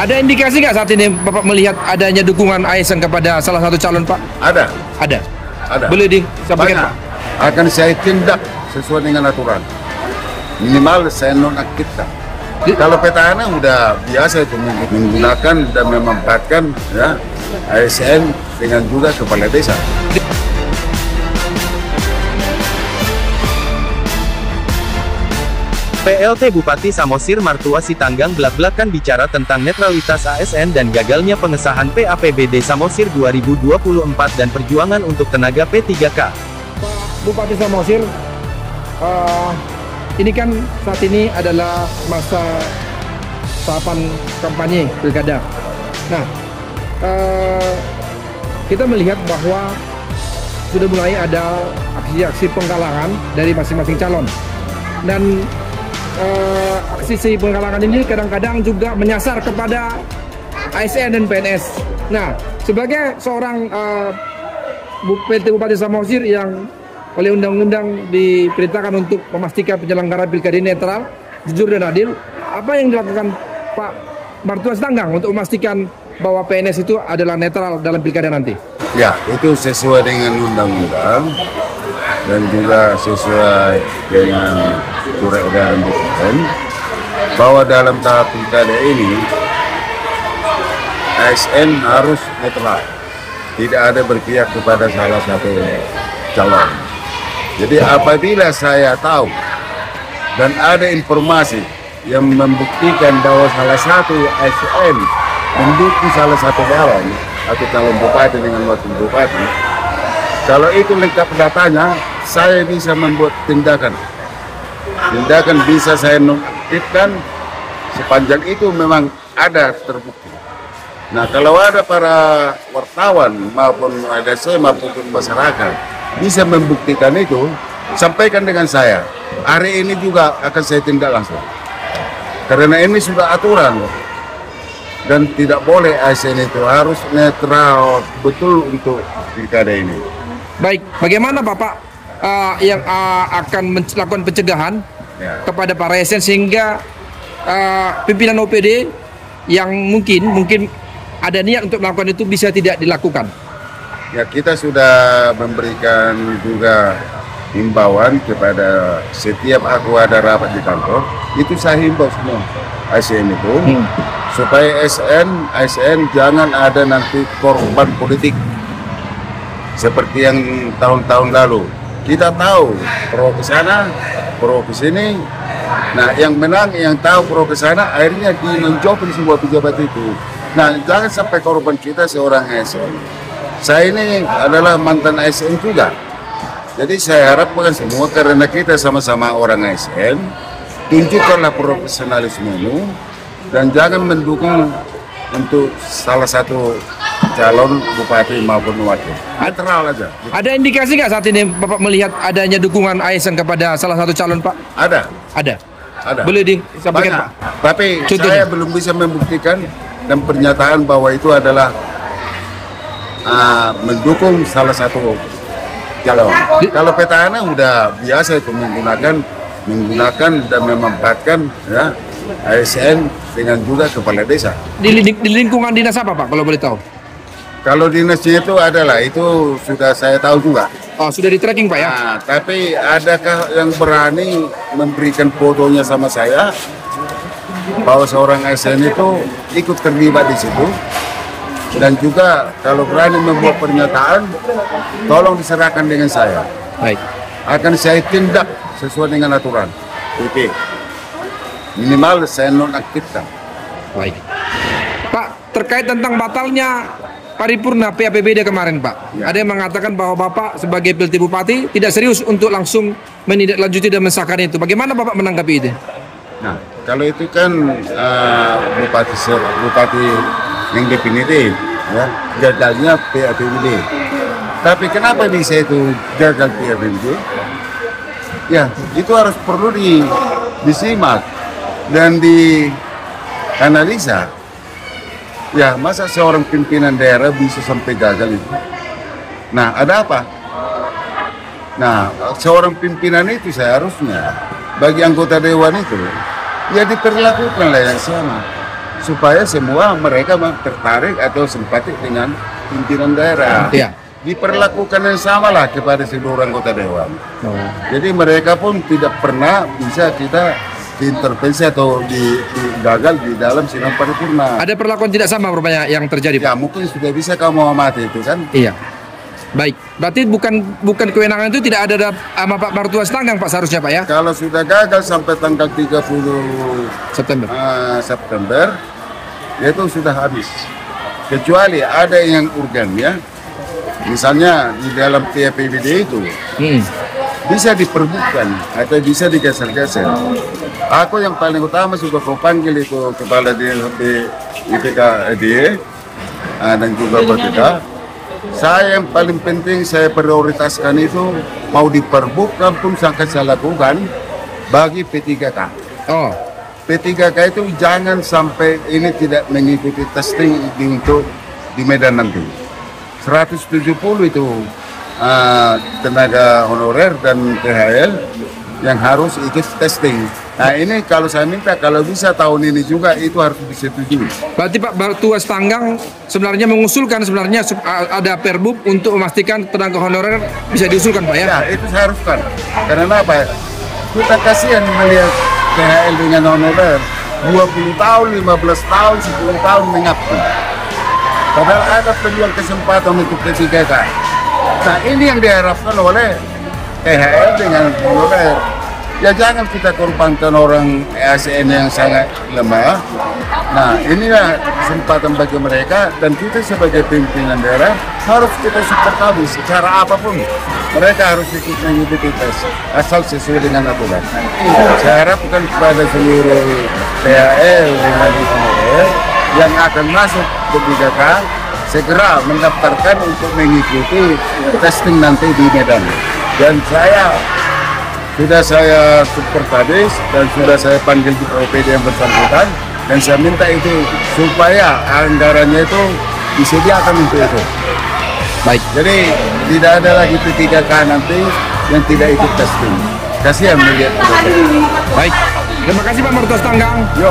Ada indikasi nggak saat ini Bapak melihat adanya dukungan ASN kepada salah satu calon, Pak? Ada. Ada. Ada. Boleh disampaikan, Pak? Akan saya tindak sesuai dengan aturan. Minimal saya nonaktifkan. Kalau petahana udah biasa itu menggunakan dan memanfaatkan ya ASN dengan juga kepala desa. PLT Bupati Samosir Martua Sitanggang belak-belakan bicara tentang netralitas ASN dan gagalnya pengesahan PAPBD Samosir 2024 dan perjuangan untuk tenaga P3K. Pak Bupati Samosir, ini kan saat ini adalah masa tahapan kampanye pilkada. Nah, kita melihat bahwa sudah mulai ada aksi-aksi penggalangan dari masing-masing calon. Dan aksi penggalangan ini kadang-kadang juga menyasar kepada ASN dan PNS. Nah, sebagai seorang PT Bupati Samosir yang oleh undang-undang diperintahkan untuk memastikan penyelenggaraan pilkada netral, jujur dan adil, apa yang dilakukan Pak Martua Sitanggang untuk memastikan bahwa PNS itu adalah netral dalam pilkada nanti? Ya, itu sesuai dengan undang-undang dan juga sesuai dengan surat edaran Presiden bahwa dalam tahap pilkada ini ASN harus netral, tidak ada berpihak kepada salah satu calon. Jadi apabila saya tahu dan ada informasi yang membuktikan bahwa salah satu ASN mendukung salah satu calon atau calon bupati dengan wakil bupati, kalau itu lengkap datanya, saya bisa membuat tindakan. Tindakan bisa saya nonaktifkan sepanjang itu memang ada terbukti. Nah, kalau ada para wartawan maupun ada saya maupun masyarakat bisa membuktikan itu, sampaikan dengan saya. Hari ini juga akan saya tindak langsung. Karena ini sudah aturan dan tidak boleh ASN itu harus netral betul untuk pilkada ini. Baik, bagaimana Bapak yang akan melakukan pencegahan kepada para ASN sehingga pimpinan OPD yang mungkin ada niat untuk melakukan itu bisa tidak dilakukan? Ya, kita sudah memberikan juga himbauan kepada setiap aku ada rapat di kantor, itu saya himbau semua ASN itu supaya ASN jangan ada nanti korban politik seperti yang tahun-tahun lalu. Kita tahu pro ke sana, pro ke sini. Nah, yang menang, yang tahu pro ke sana, akhirnya dinonjolkan semua pejabat itu. Nah, jangan sampai korban kita seorang ASN. Saya ini adalah mantan ASN juga. Jadi saya harapkan semua karena kita sama-sama orang ASN, tunjukkanlah profesionalismemu dan jangan mendukung untuk salah satu calon bupati maupun wakil. Netral aja. Ada indikasi nggak saat ini Bapak melihat adanya dukungan ASN kepada salah satu calon, Pak? Ada. Ada. Ada. Boleh disampaikan, Pak? Tapi contohnya, saya belum bisa membuktikan dan pernyataan bahwa itu adalah mendukung salah satu calon. Kalau petahana udah biasa itu menggunakan dan memanfaatkan ya ASN dengan juga kepala desa. Di lingkungan dinas apa, Pak, kalau boleh tahu? Kalau dinasnya itu adalah, itu sudah saya tahu juga. Oh, sudah di tracking, Pak, ya? Nah, tapi adakah yang berani memberikan fotonya sama saya bahwa seorang ASN itu ikut terlibat di situ? Dan juga kalau berani membuat pernyataan, tolong diserahkan dengan saya. Baik. Akan saya tindak sesuai dengan aturan. Oke. Minimal saya nonaktifkan. Baik. Pak, terkait tentang batalnya paripurna PAPBD kemarin, Pak. Ya. Ada yang mengatakan bahwa Bapak sebagai PLT Bupati tidak serius untuk langsung menindaklanjuti dan mensahkan itu. Bagaimana Bapak menanggapi itu? Nah, kalau itu kan bupati yang definitif, ya, gagalnya PAPBD. Tapi kenapa bisa itu gagal PAPBD? Ya, itu harus perlu disimak dan dianalisa. Ya, masa seorang pimpinan daerah bisa sampai gagal itu? Nah, ada apa? Nah, seorang pimpinan itu seharusnya bagi anggota dewan itu ya diperlakukanlah yang sama. supaya semua mereka tertarik atau simpatik dengan pimpinan daerah. Iya. Diperlakukan yang sama lah kepada seluruh anggota dewan. Jadi mereka pun tidak pernah bisa kita diintervensi atau gagal di dalam sidang paripurna. Ada perlakuan tidak sama rupanya yang terjadi, Pak? Ya mungkin sudah bisa kamu amati itu kan. Iya. Baik, berarti bukan kewenangan itu tidak ada sama Pak Martua Sitanggang, Pak, seharusnya, Pak, ya? Kalau sudah gagal sampai tanggal 30 September, itu sudah habis. Kecuali ada yang urgen ya. Misalnya di dalam PAPBD itu bisa diperbutkan atau bisa digeser-geser. Aku yang paling utama sudah kau panggil itu kepala di IPKD dan juga Bapeda. Saya yang paling penting saya prioritaskan itu mau diperbutkan pun sangat saya lakukan bagi P3K. Oh, P3K itu jangan sampai ini tidak mengikuti testing untuk di Medan nanti. 170 itu tenaga honorer dan THL yang harus ikut testing. Nah ini kalau saya minta kalau bisa tahun ini juga itu harus disetujui. berarti Pak Martua Sitanggang sebenarnya mengusulkan ada perbub untuk memastikan tenaga honorer bisa diusulkan, Pak, ya? Ya itu saya haruskan. Karena apa? Kita kasihan melihat THL dengan honorer 20 tahun, 15 tahun, 10 tahun mengabdi. Padahal ada peluang kesempatan untuk P3K. Nah ini yang diharapkan oleh THL dengan honorer. Ya jangan kita korbankan orang ASN yang sangat lemah. Nah inilah kesempatan bagi mereka dan kita sebagai pimpinan daerah harus kita support habis secara apapun. Mereka harus ikut mengikuti tes asal sesuai dengan aturan. Saya harapkan kepada seluruh THL dengan honorer yang akan masuk ke P3K segera mendaftarkan untuk mengikuti testing nanti di Medan. Dan sudah saya support habis dan sudah saya panggil di OPD yang bersangkutan dan saya minta itu supaya anggarannya itu disediakan untuk itu. Baik. Jadi tidak ada lagi P3K nanti yang tidak ikut testing. Kasihan melihat itu. Baik. Terima kasih Pak Martua Sitanggang. Yo,